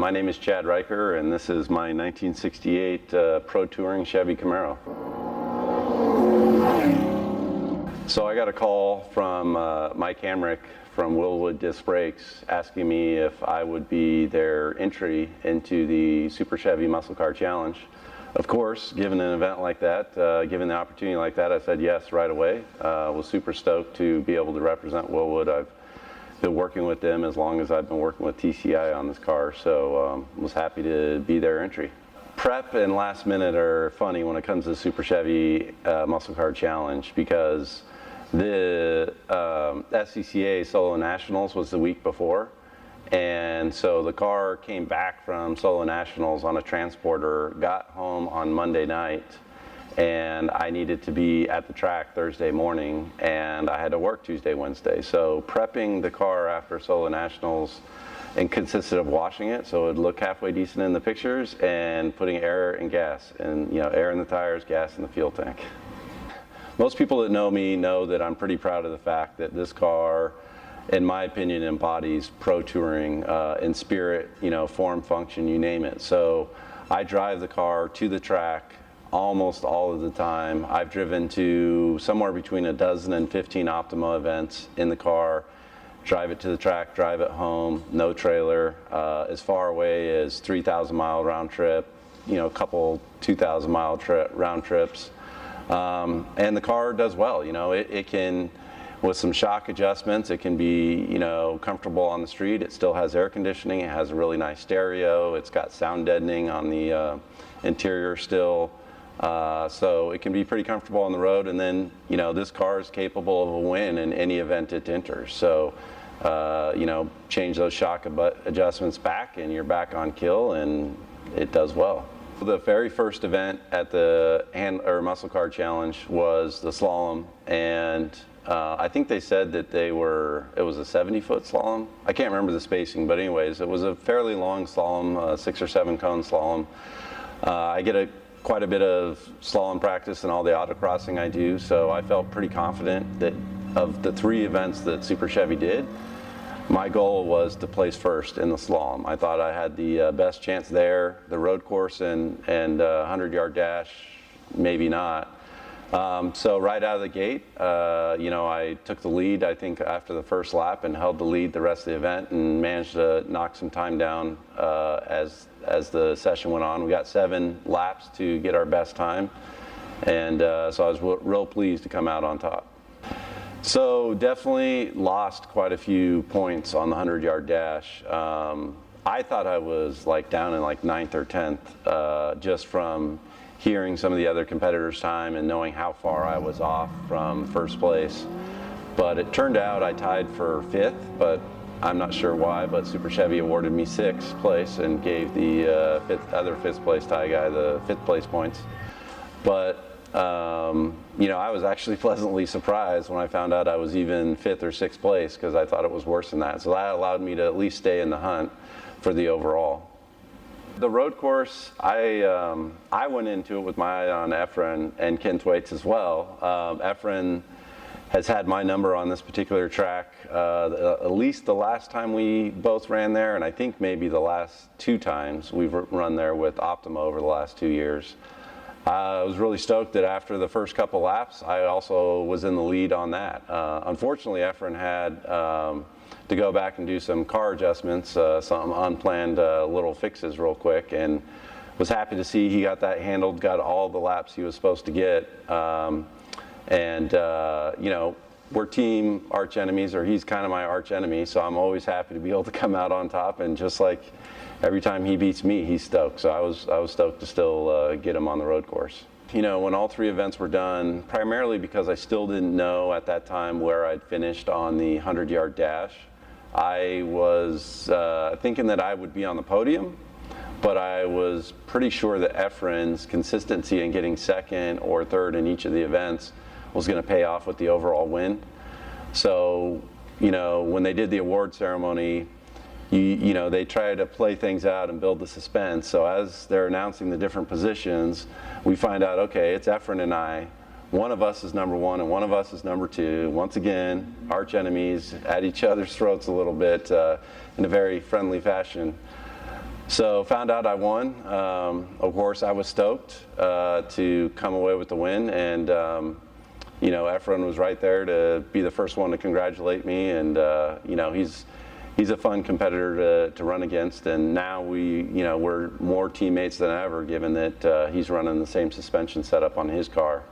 My name is Chad Ryker, and this is my 1968 Pro Touring Chevy Camaro. So I got a call from Mike Hamrick from Wilwood Disc Brakes asking me if I would be their entry into the Super Chevy Muscle Car Challenge. Of course, given an event like that, given the opportunity like that, I said yes right away. Was super stoked to be able to represent Wilwood. I've been working with them as long as I've been working with TCI on this car, so was happy to be their entry. Prep and last minute are funny when it comes to the Super Chevy Muscle Car Challenge, because the SCCA Solo Nationals was the week before, and so the car came back from Solo Nationals on a transporter, got home on Monday night, and I needed to be at the track Thursday morning, and I had to work Tuesday, Wednesday. So prepping the car after Solo Nationals and consisted of washing it so it would look halfway decent in the pictures, and putting air and gas, and air in the tires, gas in the fuel tank. Most people that know me know that I'm pretty proud of the fact that this car, in my opinion, embodies pro touring in spirit, form, function, you name it. So I drive the car to the track almost all of the time. I've driven to somewhere between a dozen and 15 Optima events in the car, drive it to the track, drive it home, no trailer, as far away as 3,000 mile round trip, a couple 2,000 mile round trips. And the car does well. It can, with some shock adjustments, it can be, comfortable on the street. It still has air conditioning. It has a really nice stereo. It's got sound deadening on the interior still. So it can be pretty comfortable on the road. And then, this car is capable of a win in any event it enters. So, change those shock adjustments back and you're back on kill, and it does well. The very first event at the Muscle Car Challenge was the slalom, and I think they said that it was a 70-foot slalom. I can't remember the spacing, but anyways, it was a fairly long slalom, 6 or 7 cone slalom. I get quite a bit of slalom practice in all the autocrossing I do, so I felt pretty confident that of the 3 events that Super Chevy did, my goal was to place first in the slalom. I thought I had the best chance there. The road course and 100-yard dash, maybe not. So right out of the gate, I took the lead, I think, after the first lap, and held the lead the rest of the event, and managed to knock some time down as the session went on. We got 7 laps to get our best time, and so I was real pleased to come out on top. So definitely lost quite a few points on the 100-yard dash. I thought I was down in 9th or 10th, just from hearing some of the other competitors' time and knowing how far I was off from first place. But it turned out I tied for 5th, but I'm not sure why, but Super Chevy awarded me 6th place and gave the other 5th place tie guy the 5th place points. But I was actually pleasantly surprised when I found out I was even 5th or 6th place, because I thought it was worse than that. So that allowed me to at least stay in the hunt for the overall. The road course, I went into it with my eye on Efrain and Ken Thwaites as well. Efrain has had my number on this particular track at least the last time we both ran there, and I think maybe the last 2 times we've run there with Optima over the last 2 years. I was really stoked that after the first couple laps, I also was in the lead on that. Unfortunately, Efrain had to go back and do some car adjustments, some unplanned little fixes real quick, and was happy to see he got that handled, got all the laps he was supposed to get. We're team arch enemies, or he's kind of my arch enemy, so I'm always happy to be able to come out on top, and just like every time he beats me, he's stoked. So I was stoked to still get him on the road course. When all 3 events were done, primarily because I still didn't know at that time where I'd finished on the 100-yard dash, I was thinking that I would be on the podium, but I was pretty sure that Efrain's consistency in getting 2nd or 3rd in each of the events was going to pay off with the overall win. So, when they did the award ceremony, they try to play things out and build the suspense. So as they're announcing the different positions, we find out, okay, it's Efrain and I. One of us is number 1 and one of us is number 2. Once again, arch enemies, at each other's throats a little bit in a very friendly fashion. So found out I won. Of course, I was stoked to come away with the win, and you know, Efrain was right there to be the first one to congratulate me, and you know, he's a fun competitor to run against, and now we're more teammates than ever, given that he's running the same suspension setup on his car.